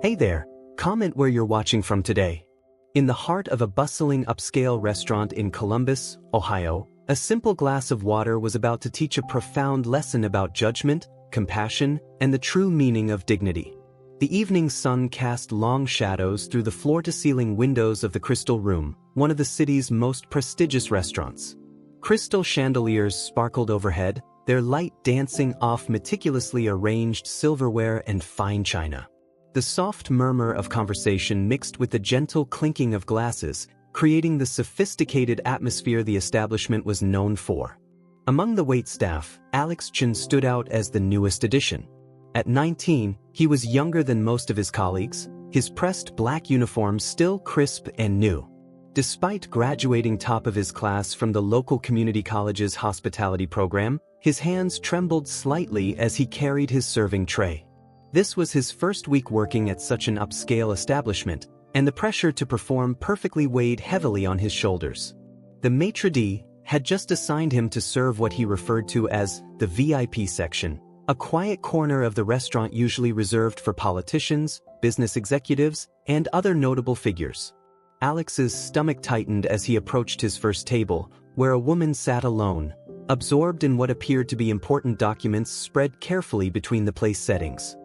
Hey there, comment where you're watching from today. In the heart of a bustling upscale restaurant in Columbus, Ohio, a simple glass of water was about to teach a profound lesson about judgment, compassion, and the true meaning of dignity. The evening sun cast long shadows through the floor-to-ceiling windows of the Crystal Room, one of the city's most prestigious restaurants. Crystal chandeliers sparkled overhead, their light dancing off meticulously arranged silverware and fine china. The soft murmur of conversation mixed with the gentle clinking of glasses, creating the sophisticated atmosphere the establishment was known for. Among the waitstaff, Alex Chen stood out as the newest addition. At 19, he was younger than most of his colleagues, his pressed black uniform still crisp and new. Despite graduating top of his class from the local community college's hospitality program, his hands trembled slightly as he carried his serving tray. This was his first week working at such an upscale establishment, and the pressure to perform perfectly weighed heavily on his shoulders. The maitre d' had just assigned him to serve what he referred to as the VIP section, a quiet corner of the restaurant usually reserved for politicians, business executives, and other notable figures. Alex's stomach tightened as he approached his first table, where a woman sat alone, absorbed in what appeared to be important documents spread carefully between the place settings.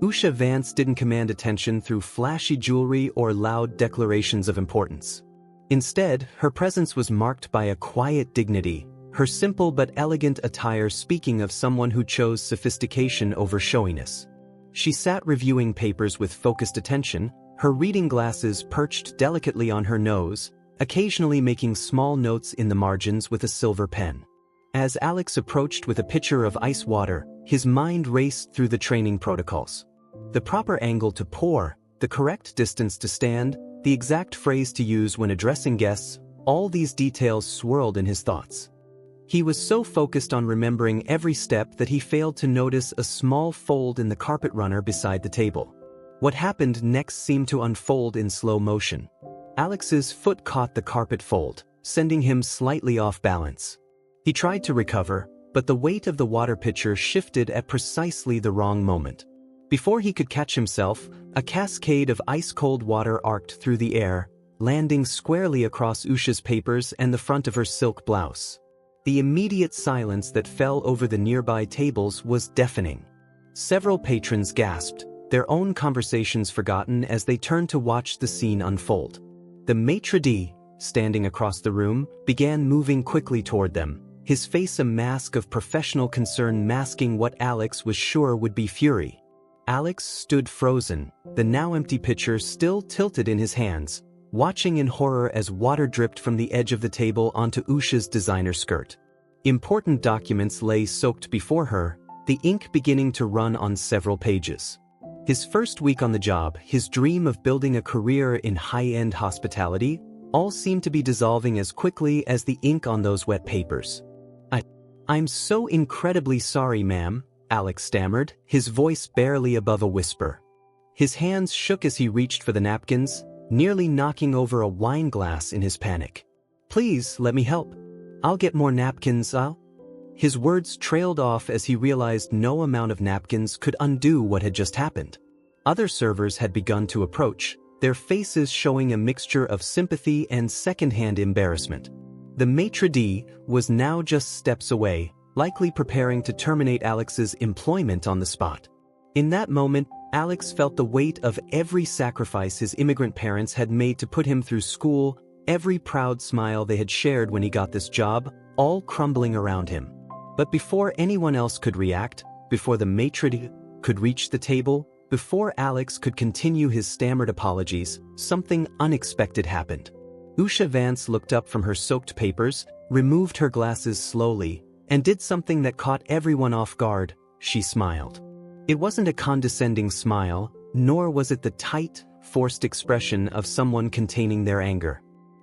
Usha Vance didn't command attention through flashy jewelry or loud declarations of importance. Instead, her presence was marked by a quiet dignity, her simple but elegant attire speaking of someone who chose sophistication over showiness. She sat reviewing papers with focused attention, her reading glasses perched delicately on her nose, occasionally making small notes in the margins with a silver pen. As Alex approached with a pitcher of ice water, his mind raced through the training protocols. The proper angle to pour, the correct distance to stand, the exact phrase to use when addressing guests, all these details swirled in his thoughts. He was so focused on remembering every step that he failed to notice a small fold in the carpet runner beside the table. What happened next seemed to unfold in slow motion. Alex's foot caught the carpet fold, sending him slightly off balance. He tried to recover, but the weight of the water pitcher shifted at precisely the wrong moment. Before he could catch himself, a cascade of ice-cold water arced through the air, landing squarely across Usha's papers and the front of her silk blouse. The immediate silence that fell over the nearby tables was deafening. Several patrons gasped, their own conversations forgotten as they turned to watch the scene unfold. The maitre d', standing across the room, began moving quickly toward them, his face a mask of professional concern masking what Alex was sure would be fury. Alex stood frozen, the now empty pitcher still tilted in his hands, watching in horror as water dripped from the edge of the table onto Usha's designer skirt. Important documents lay soaked before her, the ink beginning to run on several pages. His first week on the job, his dream of building a career in high-end hospitality, all seemed to be dissolving as quickly as the ink on those wet papers. I'm so incredibly sorry, ma'am, Alex stammered, his voice barely above a whisper. His hands shook as he reached for the napkins, nearly knocking over a wine glass in his panic. Please, let me help. I'll get more napkins, His words trailed off as he realized no amount of napkins could undo what had just happened. Other servers had begun to approach, their faces showing a mixture of sympathy and secondhand embarrassment. The maitre d' was now just steps away, likely preparing to terminate Alex's employment on the spot. In that moment, Alex felt the weight of every sacrifice his immigrant parents had made to put him through school, every proud smile they had shared when he got this job, all crumbling around him. But before anyone else could react, before the maitre d' could reach the table, before Alex could continue his stammered apologies, something unexpected happened. Usha Vance looked up from her soaked papers, removed her glasses slowly, and did something that caught everyone off guard. She smiled. It wasn't a condescending smile, nor was it the tight, forced expression of someone containing their anger.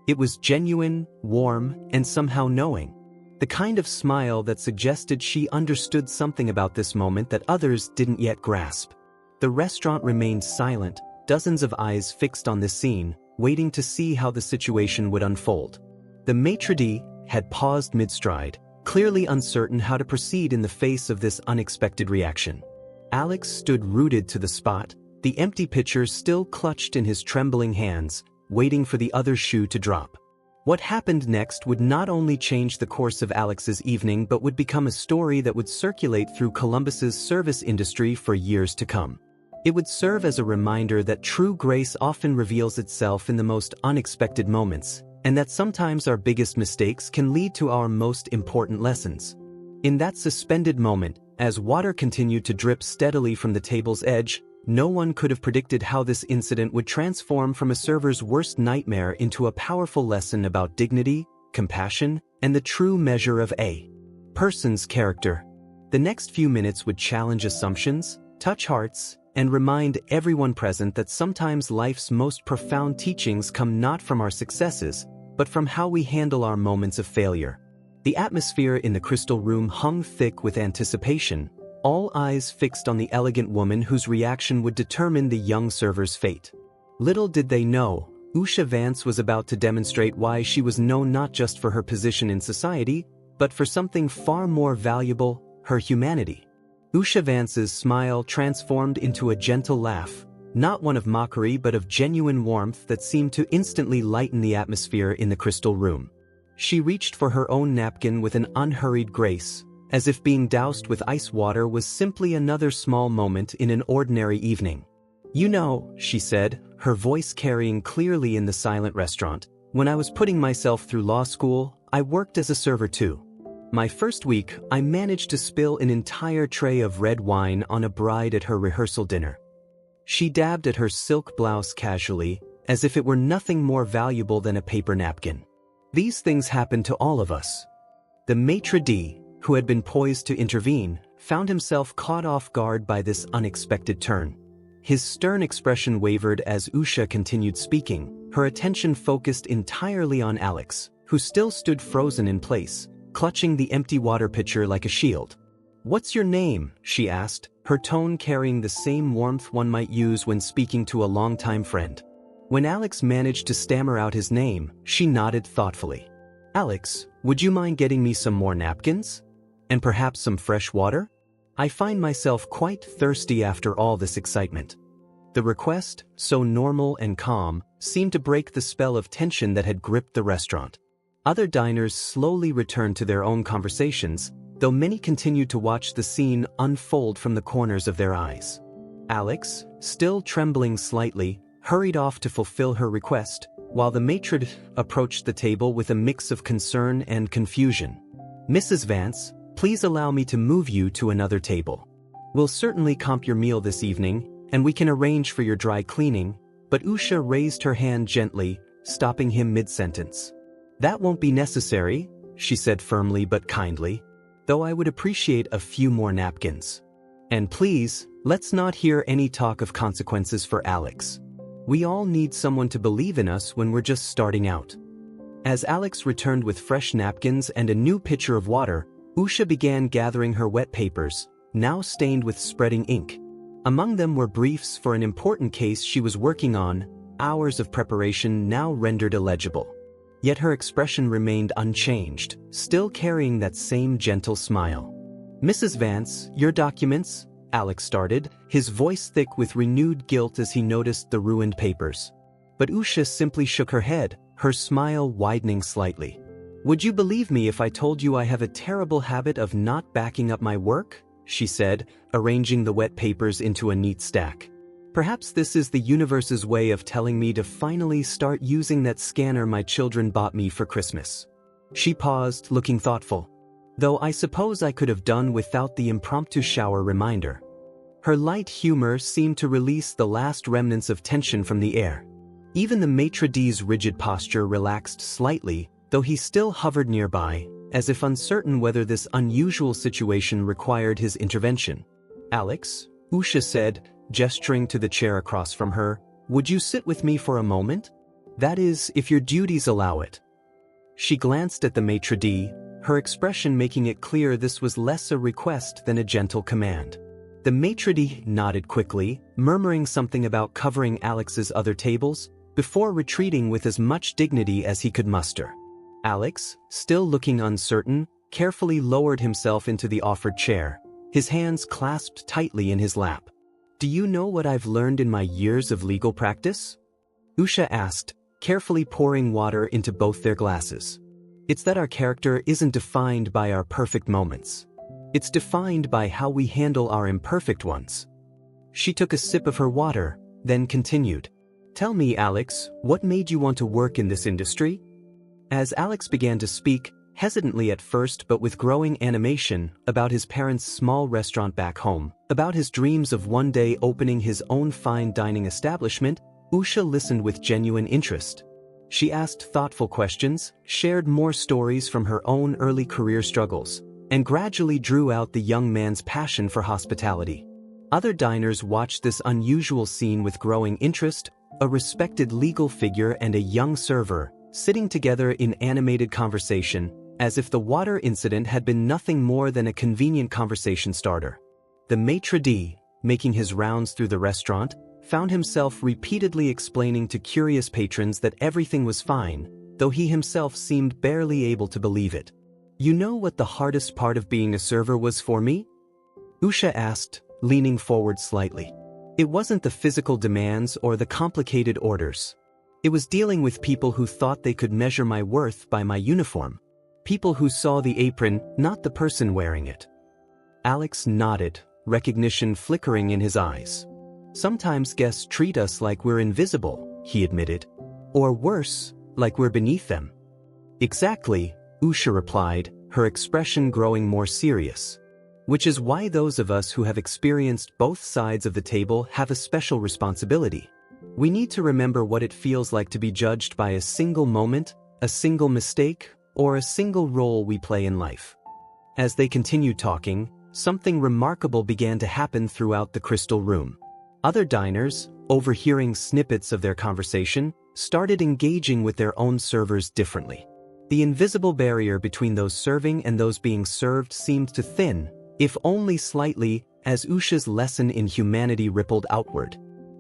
It was genuine, warm, and somehow knowing. The kind of smile that suggested she understood something about this moment that others didn't yet grasp. The restaurant remained silent, dozens of eyes fixed on this scene, waiting to see how the situation would unfold. The maitre d' had paused mid-stride, clearly uncertain how to proceed in the face of this unexpected reaction. Alex stood rooted to the spot, the empty pitcher still clutched in his trembling hands, waiting for the other shoe to drop. What happened next would not only change the course of Alex's evening but would become a story that would circulate through Columbus's service industry for years to come. It would serve as a reminder that true grace often reveals itself in the most unexpected moments, and that sometimes our biggest mistakes can lead to our most important lessons. In that suspended moment, as water continued to drip steadily from the table's edge, no one could have predicted how this incident would transform from a server's worst nightmare into a powerful lesson about dignity, compassion, and the true measure of a person's character. The next few minutes would challenge assumptions, touch hearts, and remind everyone present that sometimes life's most profound teachings come not from our successes, but from how we handle our moments of failure. The atmosphere in the crystal room hung thick with anticipation, all eyes fixed on the elegant woman whose reaction would determine the young server's fate. Little did they know, Usha Vance was about to demonstrate why she was known not just for her position in society, but for something far more valuable, her humanity. Usha Vance's smile transformed into a gentle laugh, not one of mockery but of genuine warmth that seemed to instantly lighten the atmosphere in the crystal room. She reached for her own napkin with an unhurried grace, as if being doused with ice water was simply another small moment in an ordinary evening. "You know," she said, her voice carrying clearly in the silent restaurant, "when I was putting myself through law school, I worked as a server too. My first week, I managed to spill an entire tray of red wine on a bride at her rehearsal dinner." She dabbed at her silk blouse casually, as if it were nothing more valuable than a paper napkin. "These things happen to all of us." The maitre d', who had been poised to intervene, found himself caught off guard by this unexpected turn. His stern expression wavered as Usha continued speaking, her attention focused entirely on Alex, who still stood frozen in place, clutching the empty water pitcher like a shield. "What's your name?" she asked, her tone carrying the same warmth one might use when speaking to a longtime friend. When Alex managed to stammer out his name, she nodded thoughtfully. "Alex, would you mind getting me some more napkins? And perhaps some fresh water? I find myself quite thirsty after all this excitement." The request, so normal and calm, seemed to break the spell of tension that had gripped the restaurant. Other diners slowly returned to their own conversations, though many continued to watch the scene unfold from the corners of their eyes. Alex, still trembling slightly, hurried off to fulfill her request, while the maitre d' approached the table with a mix of concern and confusion. "Mrs. Vance, please allow me to move you to another table. We'll certainly comp your meal this evening, and we can arrange for your dry cleaning," but Usha raised her hand gently, stopping him mid-sentence. "That won't be necessary," she said firmly but kindly, "though I would appreciate a few more napkins. And please, let's not hear any talk of consequences for Alex. We all need someone to believe in us when we're just starting out." As Alex returned with fresh napkins and a new pitcher of water, Usha began gathering her wet papers, now stained with spreading ink. Among them were briefs for an important case she was working on, hours of preparation now rendered illegible. Yet her expression remained unchanged, still carrying that same gentle smile. "Mrs. Vance, your documents," Alex started, his voice thick with renewed guilt as he noticed the ruined papers. But Usha simply shook her head, her smile widening slightly. "Would you believe me if I told you I have a terrible habit of not backing up my work?" she said, arranging the wet papers into a neat stack. "Perhaps this is the universe's way of telling me to finally start using that scanner my children bought me for Christmas." She paused, looking thoughtful. "Though I suppose I could have done without the impromptu shower reminder." Her light humor seemed to release the last remnants of tension from the air. Even the maitre d's rigid posture relaxed slightly, though he still hovered nearby, as if uncertain whether this unusual situation required his intervention. "Alex," Usha said, gesturing to the chair across from her, "would you sit with me for a moment? That is, if your duties allow it." She glanced at the maitre d', her expression making it clear this was less a request than a gentle command. The maitre d' nodded quickly, murmuring something about covering Alex's other tables, before retreating with as much dignity as he could muster. Alex, still looking uncertain, carefully lowered himself into the offered chair, his hands clasped tightly in his lap. Do you know what I've learned in my years of legal practice? Usha asked, carefully pouring water into both their glasses. It's that our character isn't defined by our perfect moments. It's defined by how we handle our imperfect ones. She took a sip of her water, then continued. Tell me, Alex, what made you want to work in this industry? As Alex began to speak, hesitantly at first but with growing animation, about his parents' small restaurant back home, about his dreams of one day opening his own fine dining establishment, Usha listened with genuine interest. She asked thoughtful questions, shared more stories from her own early career struggles, and gradually drew out the young man's passion for hospitality. Other diners watched this unusual scene with growing interest, a respected legal figure and a young server, sitting together in animated conversation, as if the water incident had been nothing more than a convenient conversation starter. The maitre d', making his rounds through the restaurant, found himself repeatedly explaining to curious patrons that everything was fine, though he himself seemed barely able to believe it. You know what the hardest part of being a server was for me? Usha asked, leaning forward slightly. It wasn't the physical demands or the complicated orders. It was dealing with people who thought they could measure my worth by my uniform. People who saw the apron, not the person wearing it. Alex nodded, recognition flickering in his eyes. Sometimes guests treat us like we're invisible, he admitted. Or worse, like we're beneath them. Exactly, Usha replied, her expression growing more serious. Which is why those of us who have experienced both sides of the table have a special responsibility. We need to remember what it feels like to be judged by a single moment, a single mistake, or a single role we play in life. As they continued talking, something remarkable began to happen throughout the crystal room. Other diners, overhearing snippets of their conversation, started engaging with their own servers differently. The invisible barrier between those serving and those being served seemed to thin, if only slightly, as Usha's lesson in humanity rippled outward.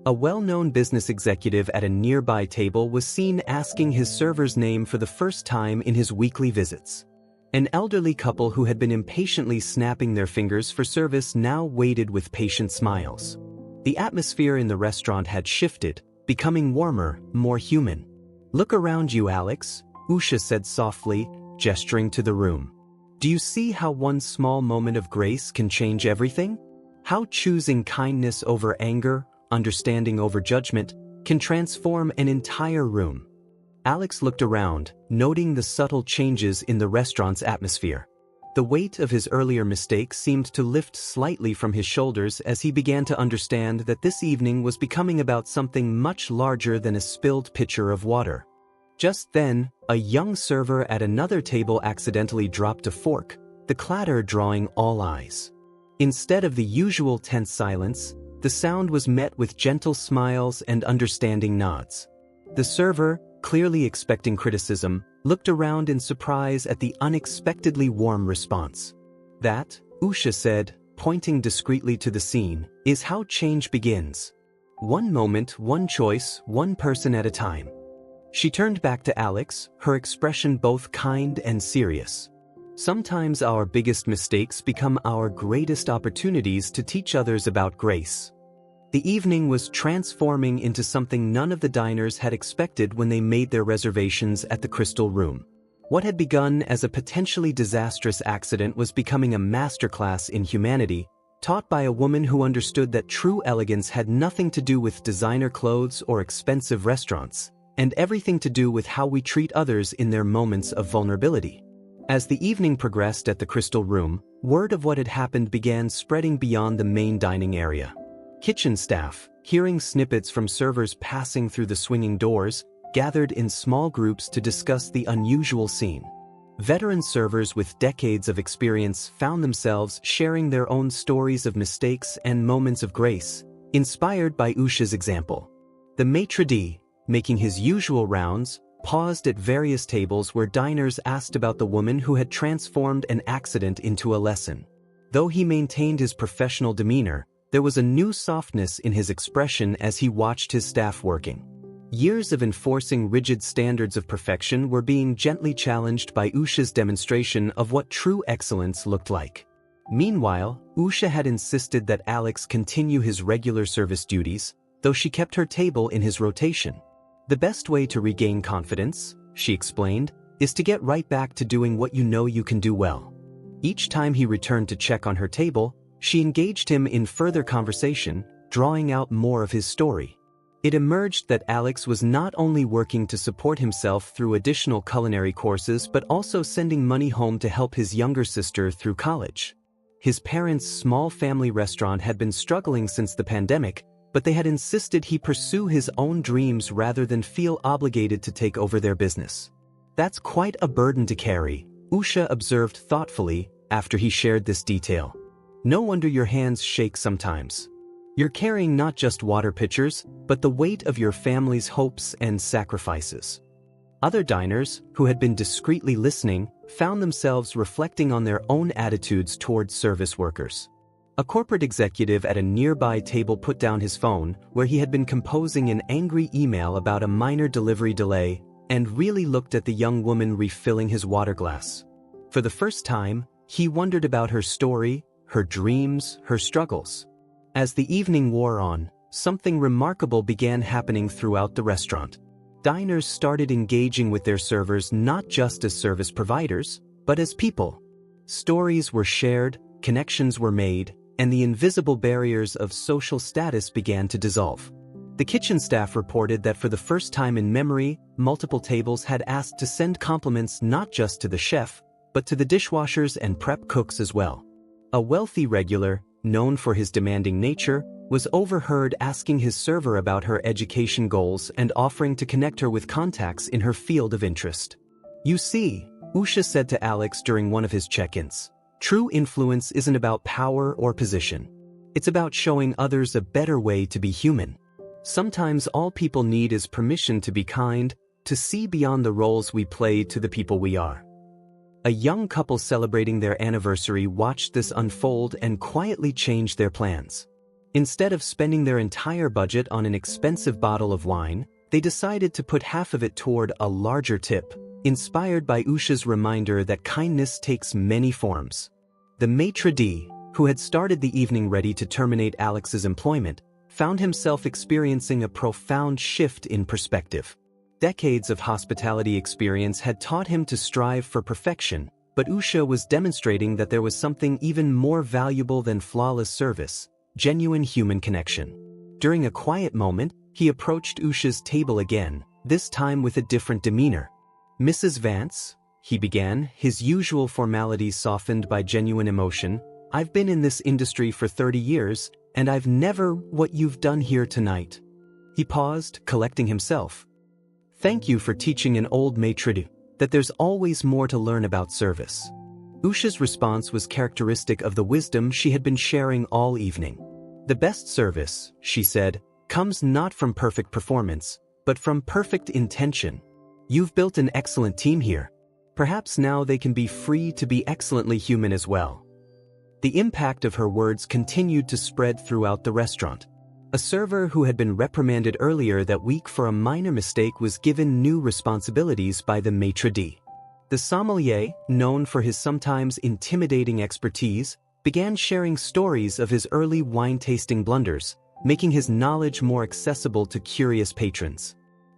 A well-known business executive at a nearby table was seen asking his server's name for the first time in his weekly visits. An elderly couple who had been impatiently snapping their fingers for service now waited with patient smiles. The atmosphere in the restaurant had shifted, becoming warmer, more human. Look around you, Alex, Usha said softly, gesturing to the room. Do you see how one small moment of grace can change everything? How choosing kindness over anger, understanding over judgment, can transform an entire room? Alex looked around, noting the subtle changes in the restaurant's atmosphere. The weight of his earlier mistakes seemed to lift slightly from his shoulders as he began to understand that this evening was becoming about something much larger than a spilled pitcher of water. Just then, a young server at another table accidentally dropped a fork, the clatter drawing all eyes. Instead of the usual tense silence, the sound was met with gentle smiles and understanding nods. The server, clearly expecting criticism, looked around in surprise at the unexpectedly warm response. That, Usha said, pointing discreetly to the scene, is how change begins. One moment, one choice, one person at a time. She turned back to Alex, her expression both kind and serious. Sometimes our biggest mistakes become our greatest opportunities to teach others about grace. The evening was transforming into something none of the diners had expected when they made their reservations at the Crystal Room. What had begun as a potentially disastrous accident was becoming a masterclass in humanity, taught by a woman who understood that true elegance had nothing to do with designer clothes or expensive restaurants, and everything to do with how we treat others in their moments of vulnerability. As the evening progressed at the Crystal Room, word of what had happened began spreading beyond the main dining area. Kitchen staff, hearing snippets from servers passing through the swinging doors, gathered in small groups to discuss the unusual scene. Veteran servers with decades of experience found themselves sharing their own stories of mistakes and moments of grace, inspired by Usha's example. The maitre d', making his usual rounds, paused at various tables where diners asked about the woman who had transformed an accident into a lesson. Though he maintained his professional demeanor, there was a new softness in his expression as he watched his staff working. Years of enforcing rigid standards of perfection were being gently challenged by Usha's demonstration of what true excellence looked like. Meanwhile, Usha had insisted that Alex continue his regular service duties, though she kept her table in his rotation. The best way to regain confidence, she explained, is to get right back to doing what you know you can do well. Each time he returned to check on her table, she engaged him in further conversation, drawing out more of his story. It emerged that Alex was not only working to support himself through additional culinary courses but also sending money home to help his younger sister through college. His parents' small family restaurant had been struggling since the pandemic, but they had insisted he pursue his own dreams rather than feel obligated to take over their business. "That's quite a burden to carry," Usha observed thoughtfully after he shared this detail. "No wonder your hands shake sometimes. You're carrying not just water pitchers, but the weight of your family's hopes and sacrifices." Other diners, who had been discreetly listening, found themselves reflecting on their own attitudes toward service workers. A corporate executive at a nearby table put down his phone, where he had been composing an angry email about a minor delivery delay, and really looked at the young woman refilling his water glass. For the first time, he wondered about her story, her dreams, her struggles. As the evening wore on, something remarkable began happening throughout the restaurant. Diners started engaging with their servers not just as service providers, but as people. Stories were shared, connections were made, and the invisible barriers of social status began to dissolve. The kitchen staff reported that for the first time in memory, multiple tables had asked to send compliments not just to the chef, but to the dishwashers and prep cooks as well. A wealthy regular, known for his demanding nature, was overheard asking his server about her education goals and offering to connect her with contacts in her field of interest. "You see," Usha said to Alex during one of his check-ins, "true influence isn't about power or position. It's about showing others a better way to be human. Sometimes all people need is permission to be kind, to see beyond the roles we play to the people we are." A young couple celebrating their anniversary watched this unfold and quietly changed their plans. Instead of spending their entire budget on an expensive bottle of wine, they decided to put half of it toward a larger tip, inspired by Usha's reminder that kindness takes many forms. The maitre d', who had started the evening ready to terminate Alex's employment, found himself experiencing a profound shift in perspective. Decades of hospitality experience had taught him to strive for perfection, but Usha was demonstrating that there was something even more valuable than flawless service: genuine human connection. During a quiet moment, he approached Usha's table again, this time with a different demeanor. "Mrs. Vance," he began, his usual formalities softened by genuine emotion, "I've been in this industry for 30 years, and I've never what you've done here tonight." He paused, collecting himself. "Thank you for teaching an old maitre d' that there's always more to learn about service." Usha's response was characteristic of the wisdom she had been sharing all evening. "The best service," she said, "comes not from perfect performance, but from perfect intention. You've built an excellent team here. Perhaps now they can be free to be excellently human as well." The impact of her words continued to spread throughout the restaurant. A server who had been reprimanded earlier that week for a minor mistake was given new responsibilities by the maitre d'. The sommelier, known for his sometimes intimidating expertise, began sharing stories of his early wine-tasting blunders, making his knowledge more accessible to curious patrons.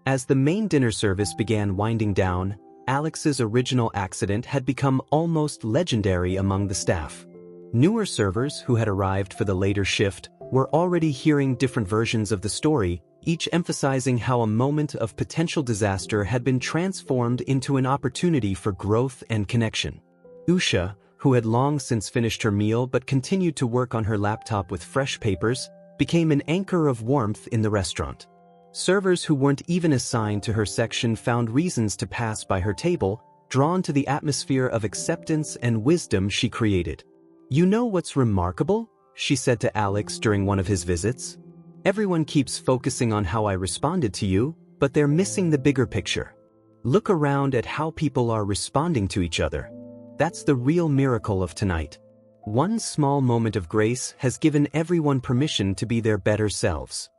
As the main dinner service began winding down, Alex's original accident had become almost legendary among the staff. Newer servers who had arrived for the later shift were already hearing different versions of the story, each emphasizing how a moment of potential disaster had been transformed into an opportunity for growth and connection. Usha, who had long since finished her meal but continued to work on her laptop with fresh papers, became an anchor of warmth in the restaurant. Servers who weren't even assigned to her section found reasons to pass by her table, drawn to the atmosphere of acceptance and wisdom she created. "You know what's remarkable?" she said to Alex during one of his visits. "Everyone keeps focusing on how I responded to you, but they're missing the bigger picture. Look around at how people are responding to each other. That's the real miracle of tonight. One small moment of grace has given everyone permission to be their better selves."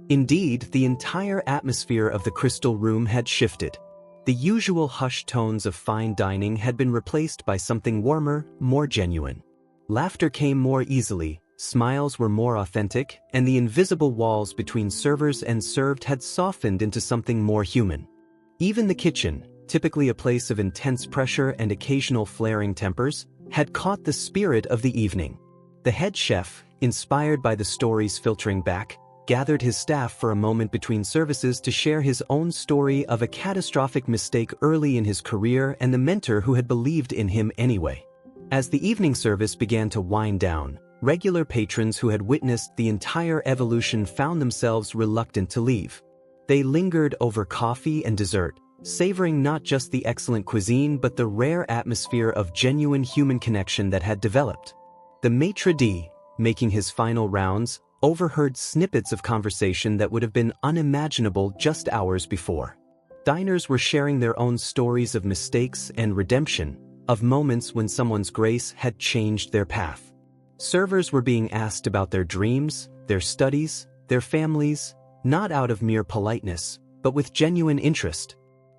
Indeed, the entire atmosphere of the crystal room had shifted. The usual hushed tones of fine dining had been replaced by something warmer, more genuine. Laughter came more easily, smiles were more authentic, and the invisible walls between servers and served had softened into something more human. Even the kitchen, typically a place of intense pressure and occasional flaring tempers, had caught the spirit of the evening. The head chef, inspired by the stories filtering back, gathered his staff for a moment between services to share his own story of a catastrophic mistake early in his career and the mentor who had believed in him anyway. As the evening service began to wind down, regular patrons who had witnessed the entire evolution found themselves reluctant to leave. They lingered over coffee and dessert, savoring not just the excellent cuisine but the rare atmosphere of genuine human connection that had developed. The maitre d', making his final rounds, overheard snippets of conversation that would have been unimaginable just hours before. Diners were sharing their own stories of mistakes and redemption, of moments when someone's grace had changed their path. Servers were being asked about their dreams, their studies, their families, not out of mere politeness, but with genuine interest.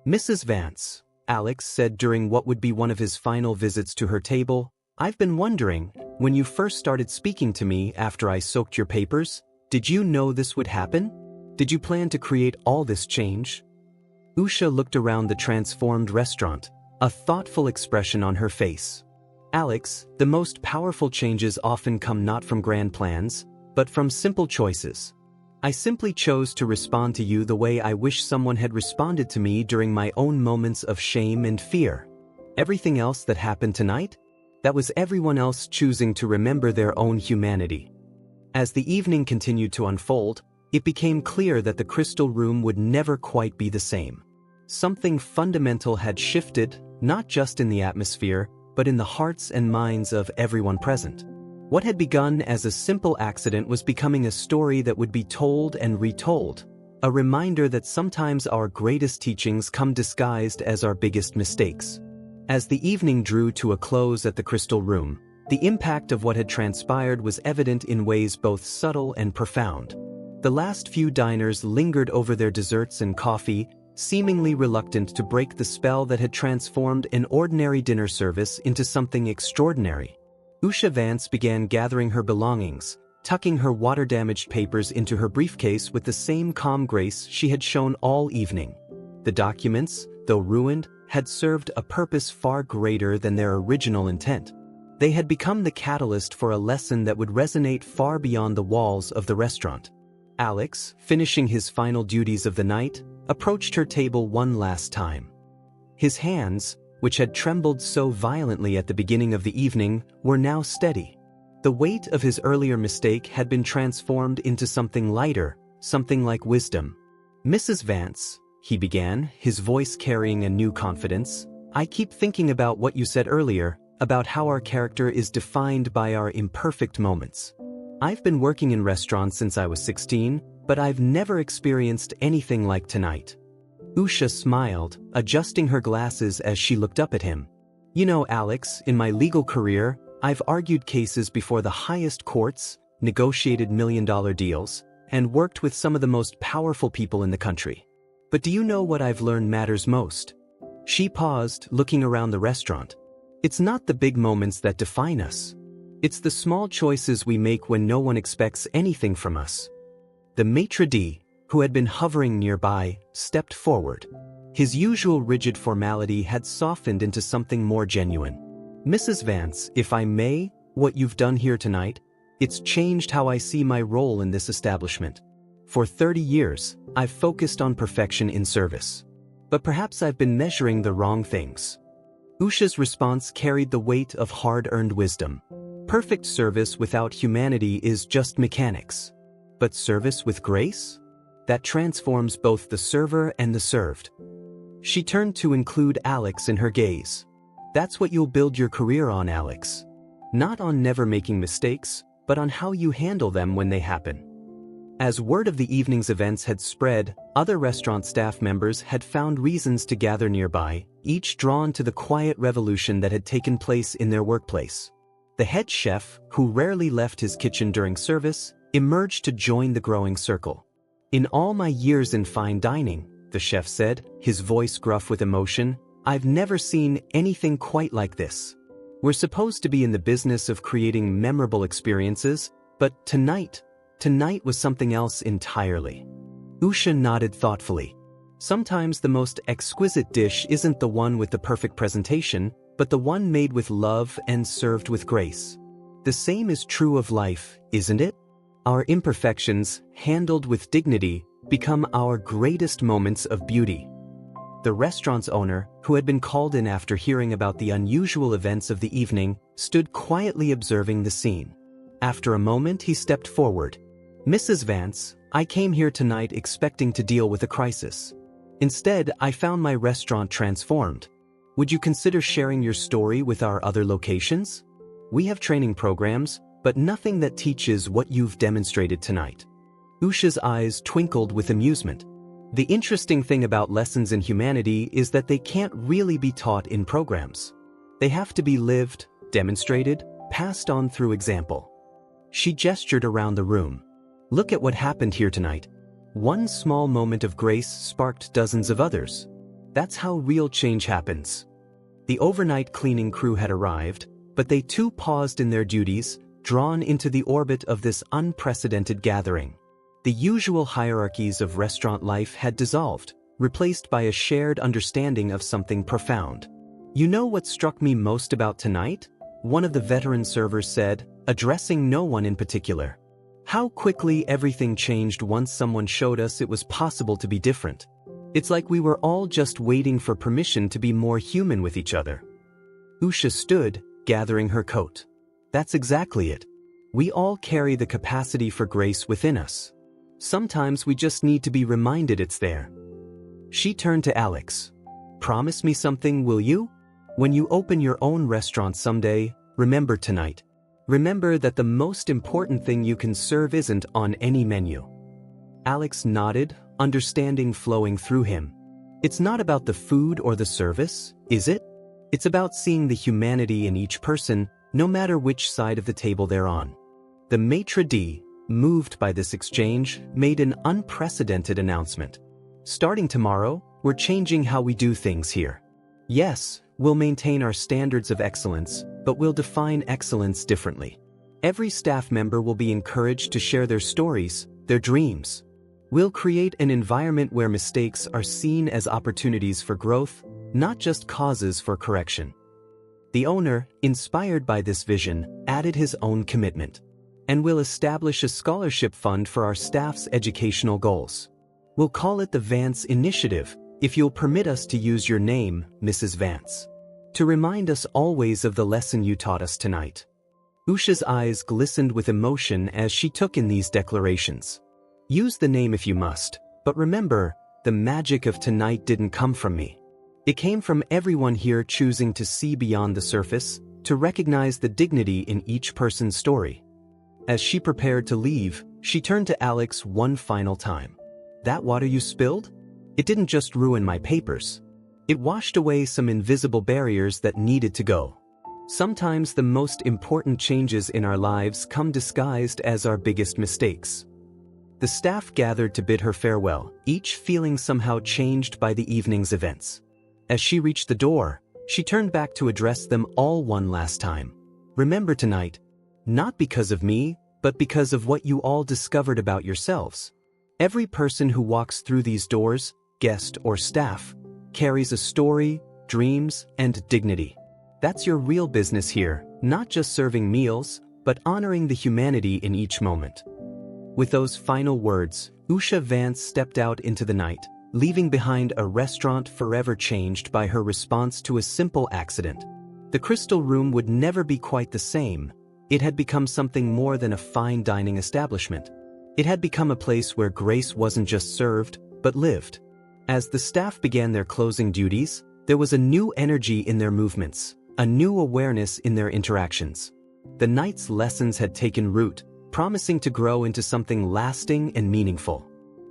"Mrs. Vance," Alex said during what would be one of his final visits to her table, "I've been wondering, when you first started speaking to me after I soaked your papers, did you know this would happen? Did you plan to create all this change?" Usha looked around the transformed restaurant, a thoughtful expression on her face. "Alex, the most powerful changes often come not from grand plans, but from simple choices. I simply chose to respond to you the way I wish someone had responded to me during my own moments of shame and fear. Everything else that happened tonight? That was everyone else choosing to remember their own humanity." As the evening continued to unfold, it became clear that the crystal room would never quite be the same. Something fundamental had shifted, not just in the atmosphere, but in the hearts and minds of everyone present. What had begun as a simple accident was becoming a story that would be told and retold, a reminder that sometimes our greatest teachings come disguised as our biggest mistakes. As the evening drew to a close at the crystal room, the impact of what had transpired was evident in ways both subtle and profound. The last few diners lingered over their desserts and coffee, seemingly reluctant to break the spell that had transformed an ordinary dinner service into something extraordinary. Usha Vance began gathering her belongings, tucking her water-damaged papers into her briefcase with the same calm grace she had shown all evening. The documents, though ruined, had served a purpose far greater than their original intent. They had become the catalyst for a lesson that would resonate far beyond the walls of the restaurant. Alex, finishing his final duties of the night, approached her table one last time. His hands, which had trembled so violently at the beginning of the evening, were now steady. The weight of his earlier mistake had been transformed into something lighter, something like wisdom. "Mrs. Vance," he began, his voice carrying a new confidence, "I keep thinking about what you said earlier, about how our character is defined by our imperfect moments. I've been working in restaurants since I was 16, but I've never experienced anything like tonight." Usha smiled, adjusting her glasses as she looked up at him. "You know, Alex, in my legal career, I've argued cases before the highest courts, negotiated million-dollar deals, and worked with some of the most powerful people in the country. But do you know what I've learned matters most?" She paused, looking around the restaurant. "It's not the big moments that define us. It's the small choices we make when no one expects anything from us." The maitre d', who had been hovering nearby, stepped forward. His usual rigid formality had softened into something more genuine. "Mrs. Vance, if I may, what you've done here tonight, it's changed how I see my role in this establishment. For 30 years, I've focused on perfection in service. But perhaps I've been measuring the wrong things." Usha's response carried the weight of hard-earned wisdom. Perfect service without humanity is just mechanics. But service with grace? That transforms both the server and the served. She turned to include Alex in her gaze. "That's what you'll build your career on, Alex. Not on never making mistakes, but on how you handle them when they happen." As word of the evening's events had spread, other restaurant staff members had found reasons to gather nearby, each drawn to the quiet revolution that had taken place in their workplace. The head chef, who rarely left his kitchen during service, emerged to join the growing circle. "In all my years in fine dining," the chef said, his voice gruff with emotion, "I've never seen anything quite like this. We're supposed to be in the business of creating memorable experiences, but tonight was something else entirely. Usha nodded thoughtfully. Sometimes the most exquisite dish isn't the one with the perfect presentation, but the one made with love and served with grace. The same is true of life, isn't it? Our imperfections, handled with dignity, become our greatest moments of beauty. The restaurant's owner, who had been called in after hearing about the unusual events of the evening, stood quietly observing the scene. After a moment, he stepped forward. "Mrs. Vance, I came here tonight expecting to deal with a crisis. Instead, I found my restaurant transformed. Would you consider sharing your story with our other locations? We have training programs, but nothing that teaches what you've demonstrated tonight." Usha's eyes twinkled with amusement. The interesting thing about lessons in humanity is that they can't really be taught in programs. They have to be lived, demonstrated, passed on through example. She gestured around the room. "Look at what happened here tonight. One small moment of grace sparked dozens of others. That's how real change happens." The overnight cleaning crew had arrived, but they too paused in their duties, drawn into the orbit of this unprecedented gathering. The usual hierarchies of restaurant life had dissolved, replaced by a shared understanding of something profound. "You know what struck me most about tonight?" one of the veteran servers said, addressing no one in particular. "How quickly everything changed once someone showed us it was possible to be different. It's like we were all just waiting for permission to be more human with each other." Usha stood, gathering her coat. "That's exactly it. We all carry the capacity for grace within us. Sometimes we just need to be reminded it's there." She turned to Alex. "Promise me something, will you? When you open your own restaurant someday, remember tonight. Remember that the most important thing you can serve isn't on any menu." Alex nodded, understanding flowing through him. "It's not about the food or the service, is it? It's about seeing the humanity in each person, no matter which side of the table they're on." The maitre d', moved by this exchange, made an unprecedented announcement. "Starting tomorrow, we're changing how we do things here. Yes, we'll maintain our standards of excellence, but we'll define excellence differently. Every staff member will be encouraged to share their stories, their dreams. We'll create an environment where mistakes are seen as opportunities for growth, not just causes for correction." The owner, inspired by this vision, added his own commitment. "And we'll establish a scholarship fund for our staff's educational goals. We'll call it the Vance Initiative, if you'll permit us to use your name, Mrs. Vance, to remind us always of the lesson you taught us tonight." Usha's eyes glistened with emotion as she took in these declarations. "Use the name if you must, but remember, the magic of tonight didn't come from me. It came from everyone here choosing to see beyond the surface, to recognize the dignity in each person's story." As she prepared to leave, she turned to Alex one final time. "That water you spilled? It didn't just ruin my papers. It washed away some invisible barriers that needed to go." Sometimes the most important changes in our lives come disguised as our biggest mistakes. The staff gathered to bid her farewell, each feeling somehow changed by the evening's events. As she reached the door, she turned back to address them all one last time. "Remember tonight, not because of me, but because of what you all discovered about yourselves. Every person who walks through these doors, guest or staff, carries a story, dreams, and dignity. That's your real business here, not just serving meals, but honoring the humanity in each moment." With those final words, Usha Vance stepped out into the night, leaving behind a restaurant forever changed by her response to a simple accident. The Crystal Room would never be quite the same. It had become something more than a fine dining establishment. It had become a place where grace wasn't just served, but lived. As the staff began their closing duties, there was a new energy in their movements, a new awareness in their interactions. The night's lessons had taken root, promising to grow into something lasting and meaningful.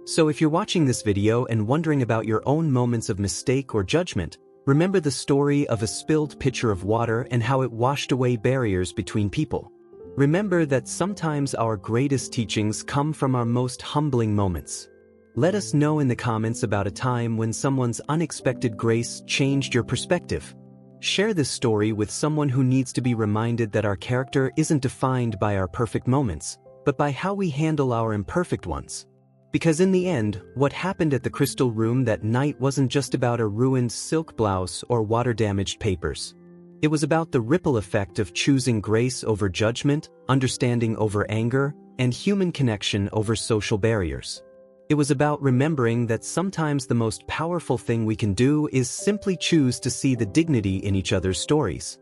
So if you're watching this video and wondering about your own moments of mistake or judgment, remember the story of a spilled pitcher of water and how it washed away barriers between people. Remember that sometimes our greatest teachings come from our most humbling moments. Let us know in the comments about a time when someone's unexpected grace changed your perspective. Share this story with someone who needs to be reminded that our character isn't defined by our perfect moments, but by how we handle our imperfect ones. Because in the end, what happened at the crystal room that night wasn't just about a ruined silk blouse or water-damaged papers. It was about the ripple effect of choosing grace over judgment, understanding over anger, and human connection over social barriers. It was about remembering that sometimes the most powerful thing we can do is simply choose to see the dignity in each other's stories.